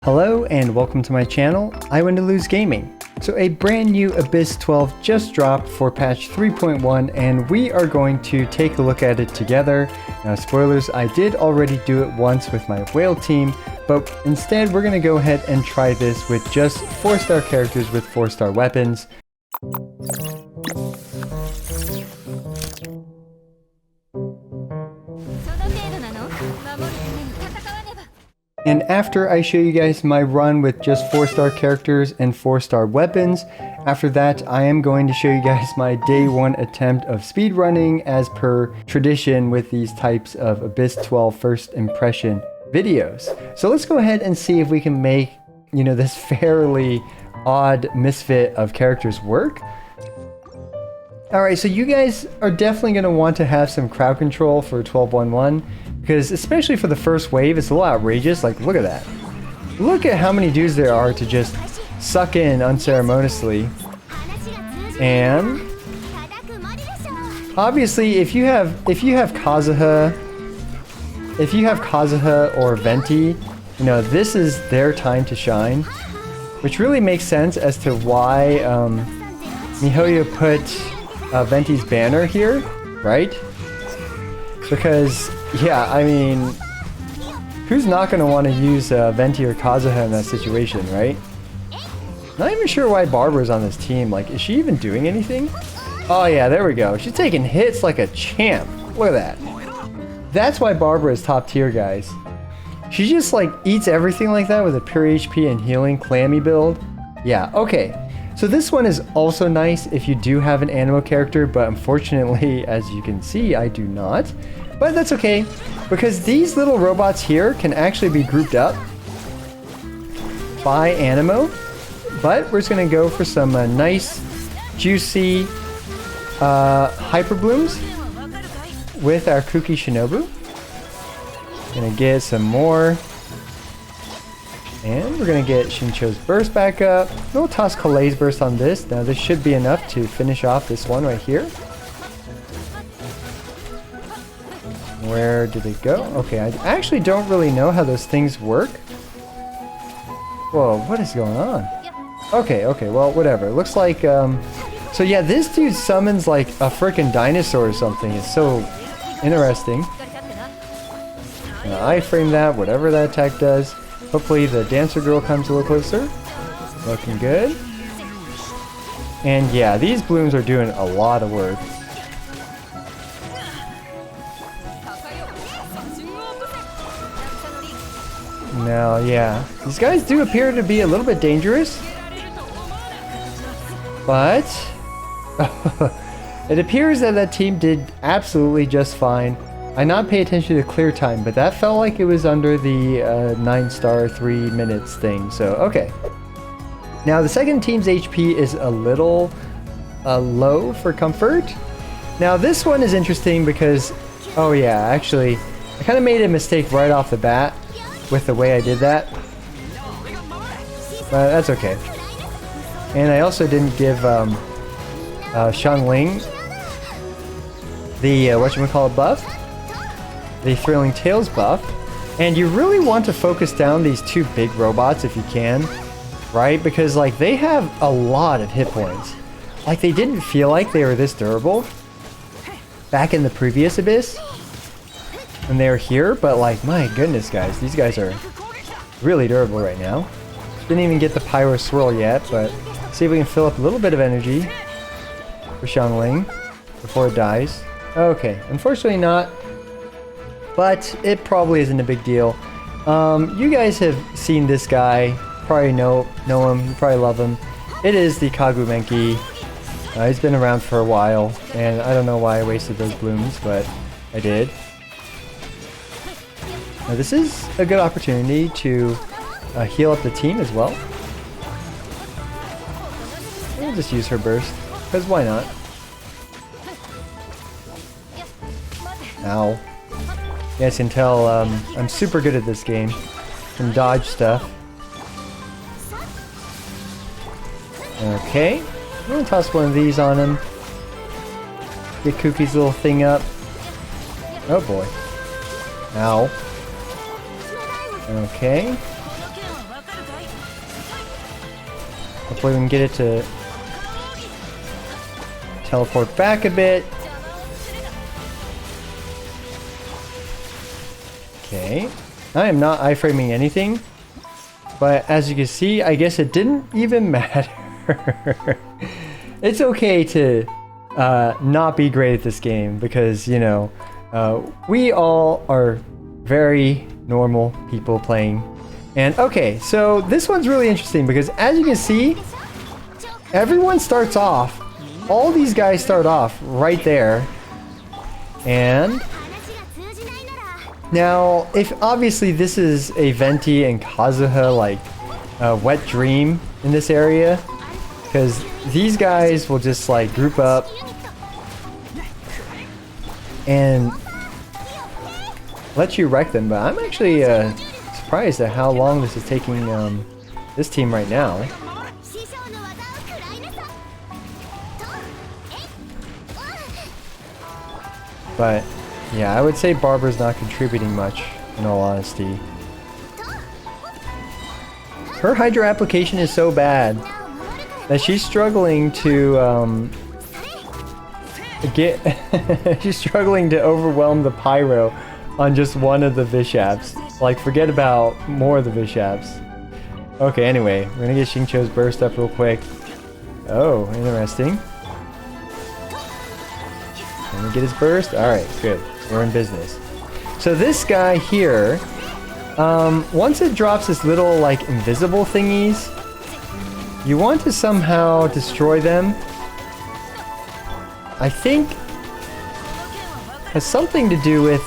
Hello and welcome to my channel, I Win to Lose Gaming. So a brand new Abyss 12 just dropped for patch 3.1 and we are going to take a look at it together. Now spoilers, I did already do it once with my whale team, but instead we're going to go ahead and try this with just 4-star characters with 4-star weapons. And after I show you guys my run with just 4-star characters and 4-star weapons, after that I am going to show you guys my day 1 attempt of speedrunning as per tradition with these types of Abyss 12 first impression videos. So let's go ahead and see if we can make, this fairly odd misfit of characters work. Alright, so you guys are definitely going to want to have some crowd control for 12.1. Because especially for the first wave, it's a little outrageous. Like, look at that. Look at how many dudes there are to just suck in unceremoniously. And obviously, if you have Kazuha or Venti, this is their time to shine, which really makes sense as to why miHoYo put Venti's banner here, right? Because yeah, I mean, who's not going to want to use Venti or Kazuha in that situation, right? Not even sure why Barbara's on this team. Like, is she even doing anything? Oh yeah, there we go. She's taking hits like a champ. Look at that. That's why Barbara is top tier, guys. She just like eats everything like that with a pure HP and healing clammy build. Yeah, okay. So this one is also nice if you do have an animo character, but unfortunately, as you can see, I do not. But that's okay, because these little robots here can actually be grouped up by animo. But we're just going to go for some nice, juicy hyper blooms with our Kuki Shinobu. Gonna get some more. And we're going to get Shincho's burst back up. We'll toss Kalei's burst on this. Now this should be enough to finish off this one right here. Where did it go? Okay, I actually don't really know how those things work. Whoa, what is going on? Okay, well, whatever. It looks like, so yeah, this dude summons like a freaking dinosaur or something. It's so interesting. I frame that, whatever that attack does. Hopefully the dancer girl comes a little closer. Looking good. And yeah, these blooms are doing a lot of work. Now, yeah, these guys do appear to be a little bit dangerous. But it appears that that team did absolutely just fine. I not pay attention to clear time, but that felt like it was under the 9-star 3 minutes thing, so okay. Now the second team's HP is a little low for comfort. Now this one is interesting because, oh yeah, actually, I kind of made a mistake right off the bat with the way I did that. But that's okay. And I also didn't give Xiangling the, whatchamacallit buff. The Thrilling Tales buff. And you really want to focus down these two big robots if you can, right? Because like they have a lot of hit points. Like they didn't feel like they were this durable back in the previous Abyss when they were here, but like my goodness guys, these guys are really durable right now. Didn't even get the Pyro Swirl yet, but see if we can fill up a little bit of energy for Xiangling before it dies. Okay, unfortunately not. But it probably isn't a big deal. You guys have seen this guy, probably know him, you probably love him. It is the Kagumenki. He's been around for a while, and I don't know why I wasted those blooms, but I did. Now this is a good opportunity to heal up the team as well. We'll just use her burst, because why not? Ow. You guys can tell I'm super good at this game. Can dodge stuff. Okay. I'm gonna toss one of these on him. Get Kuki's little thing up. Oh boy. Ow. Okay. Hopefully we can get it to teleport back a bit. Okay. I am not iframing anything. But as you can see, I guess it didn't even matter. It's okay to not be great at this game because, you know, we all are very normal people playing. And okay, so this one's really interesting because as you can see, everyone starts off, all these guys start off right there. And now, if obviously this is a Venti and Kazuha like wet dream in this area, because these guys will just like group up and let you wreck them. But I'm actually surprised at how long this is taking this team right now. But yeah, I would say Barbara's not contributing much, in all honesty. Her Hydra application is so bad that she's struggling to she's struggling to overwhelm the Pyro on just one of the Vishaps. Like, forget about more of the Vishaps. Okay, anyway, we're gonna get Xingqiu's burst up real quick. Oh, interesting. Let me get his burst. Alright, good. We're in business. So this guy here, once it drops this little like invisible thingies, you want to somehow destroy them. I think has something to do with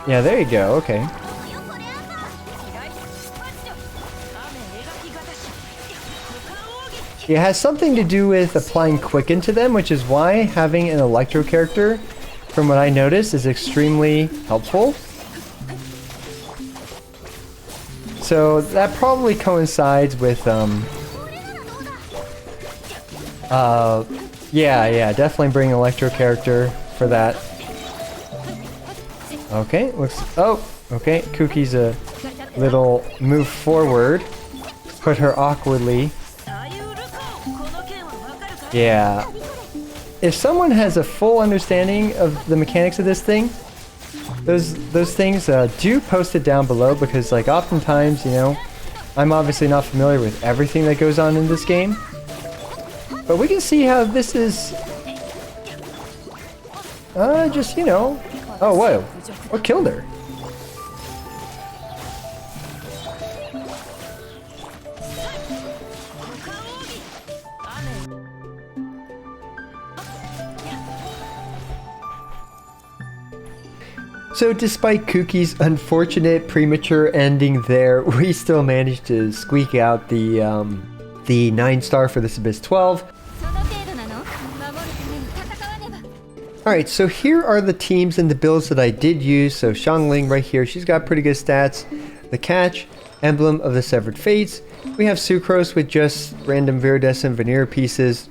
yeah, there you go. Okay. It has something to do with applying Quicken to them, which is why having an Electro character, from what I noticed, is extremely helpful. So that probably coincides with yeah, definitely bring Electro character for that. Okay, looks, oh, okay, Kuki's a little move forward, put her awkwardly. Yeah. If someone has a full understanding of the mechanics of this thing, those things, do post it down below, because like oftentimes, you know, I'm obviously not familiar with everything that goes on in this game. But we can see how this is just, you know, oh whoa, what killed her? So despite Kuki's unfortunate premature ending there, we still managed to squeak out the 9-star for this Abyss 12. Alright, so here are the teams and the builds that I did use. So Xiangling right here, she's got pretty good stats. The Catch, Emblem of the Severed Fates. We have Sucrose with just random Viridescent Veneer pieces,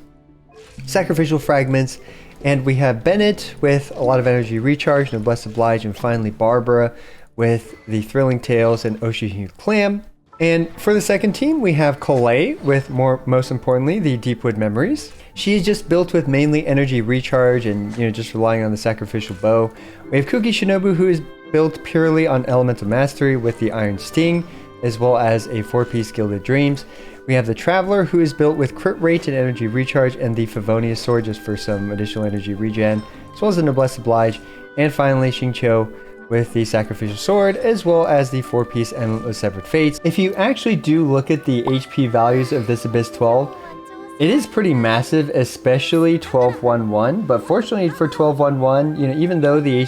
Sacrificial Fragments, and we have Bennett with a lot of energy recharge, Noblesse Oblige, and finally Barbara with the Thrilling Tales and Oshihyu Clam. And for the second team, we have Colette with most importantly, the Deepwood Memories. She is just built with mainly energy recharge and, you know, just relying on the Sacrificial Bow. We have Kuki Shinobu, who is built purely on Elemental Mastery with the Iron Sting, as well as a 4-piece Gilded Dreams. We have the Traveler, who is built with crit rate and energy recharge, and the Favonius Sword just for some additional energy regen, as well as the Noblesse Oblige. And finally, Xingqiu with the Sacrificial Sword, as well as the 4-piece Endless Severed Fates. If you actually do look at the HP values of this Abyss 12, it is pretty massive, especially 12-1-1. But fortunately for 12-1-1, you know, even though the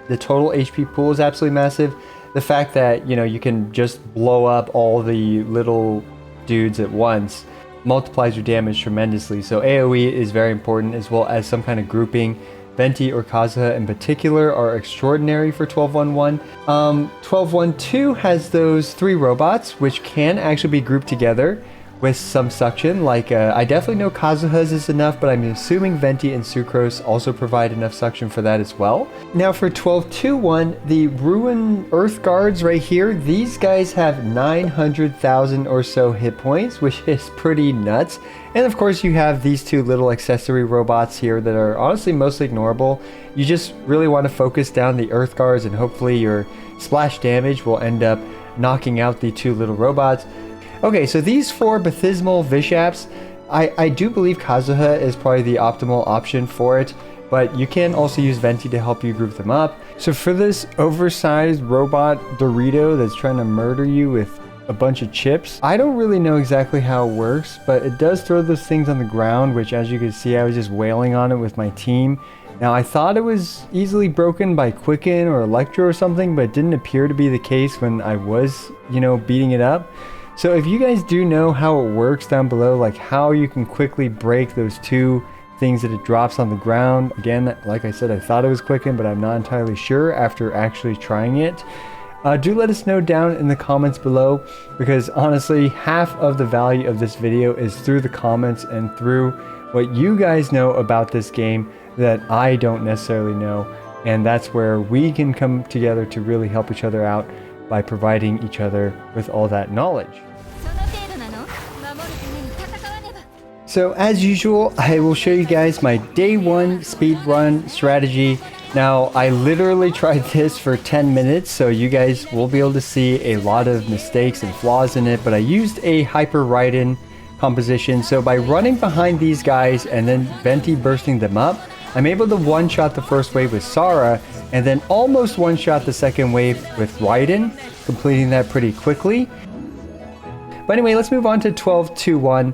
total HP pool is absolutely massive, the fact that, you know, you can just blow up all the little dudes at once multiplies your damage tremendously. So AoE is very important, as well as some kind of grouping. Venti or Kazuha in particular are extraordinary for 12-1-1. 12-1-2 has those 3 robots, which can actually be grouped together with some suction. Like, I definitely know Kazuha's is enough, but I'm assuming Venti and Sucrose also provide enough suction for that as well. Now for 12.2.1, the Ruin Earth Guards right here, these guys have 900,000 or so hit points, which is pretty nuts. And of course you have these two little accessory robots here that are honestly mostly ignorable. You just really want to focus down the Earth Guards, and hopefully your splash damage will end up knocking out the two little robots. Okay, so these four Bathismal Vishaps, I do believe Kazuha is probably the optimal option for it, but you can also use Venti to help you group them up. So for this oversized robot Dorito that's trying to murder you with a bunch of chips, I don't really know exactly how it works, but it does throw those things on the ground, which as you can see, I was just wailing on it with my team. Now I thought it was easily broken by Quicken or Electro or something, but it didn't appear to be the case when I was, you know, beating it up. So if you guys do know how it works down below, like how you can quickly break those two things that it drops on the ground. Again, like I said, I thought it was Quicken, but I'm not entirely sure after actually trying it. Do let us know down in the comments below, because honestly, half of the value of this video is through the comments and through what you guys know about this game that I don't necessarily know. And that's where we can come together to really help each other out by providing each other with all that knowledge. So as usual, I will show you guys my day one speedrun strategy. Now, I literally tried this for 10 minutes, so you guys will be able to see a lot of mistakes and flaws in it, but I used a Hyper Raiden composition. So by running behind these guys and then Venti bursting them up, I'm able to one-shot the first wave with Sara, and then almost one-shot the second wave with Raiden, completing that pretty quickly. But anyway, let's move on to 12.2.1.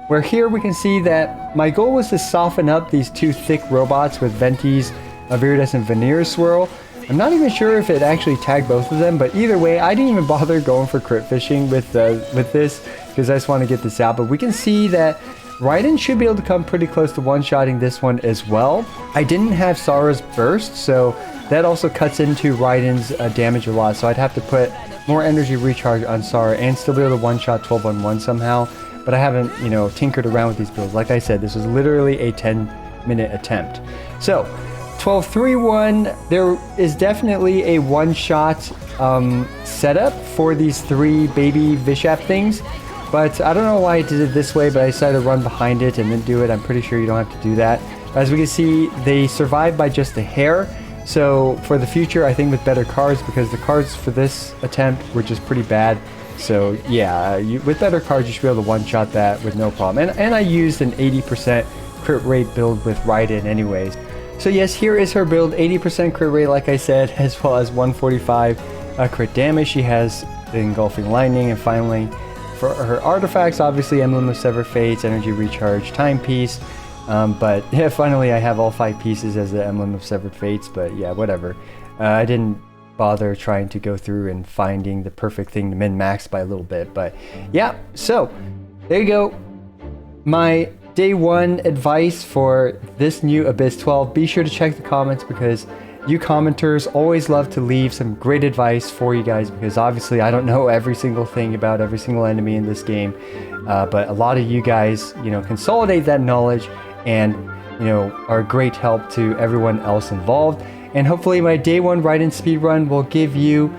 where here we can see that my goal was to soften up these two thick robots with Venti's Viridescent Veneer Swirl. I'm not even sure if it actually tagged both of them, but either way, I didn't even bother going for crit fishing with this, because I just want to get this out. But we can see that Raiden should be able to come pretty close to one-shotting this one as well. I didn't have Sara's burst, so that also cuts into Raiden's damage a lot, so I'd have to put more energy recharge on Sara and still be able to one-shot 12-on-1 somehow. But I haven't, you know, tinkered around with these builds. Like I said, this was literally a 10-minute attempt. So 12.3.1, there is definitely a one-shot setup for these three baby Vishap things, but I don't know why I did it this way, but I decided to run behind it and then do it. I'm pretty sure you don't have to do that. As we can see, they survived by just a hair. So for the future, I think with better cards, because the cards for this attempt were just pretty bad. So yeah, with better cards, you should be able to one-shot that with no problem. And I used an 80% crit rate build with Raiden anyways. So yes, here is her build, 80% crit rate like I said, as well as 145 crit damage. She has the Engulfing Lightning, and finally for her artifacts, obviously Emblem of Severed Fates, Energy Recharge, Timepiece. But yeah, finally I have all 5 pieces as the Emblem of Severed Fates, but yeah, whatever. I didn't bother trying to go through and finding the perfect thing to min-max by a little bit, but yeah, so there you go. My day one advice for this new Abyss 12. Be sure to check the comments, because you commenters always love to leave some great advice for you guys, because obviously I don't know every single thing about every single enemy in this game, but a lot of you guys, you know, consolidate that knowledge and, you know, are a great help to everyone else involved. And hopefully my day one Raiden speedrun will give you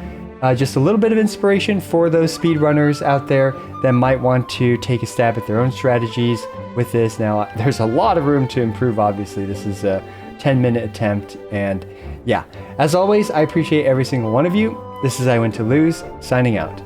just a little bit of inspiration for those speedrunners out there that might want to take a stab at their own strategies with this. Now, there's a lot of room to improve, obviously. This is a 10-minute attempt, and yeah. As always, I appreciate every single one of you. This is I Win to Lose, signing out.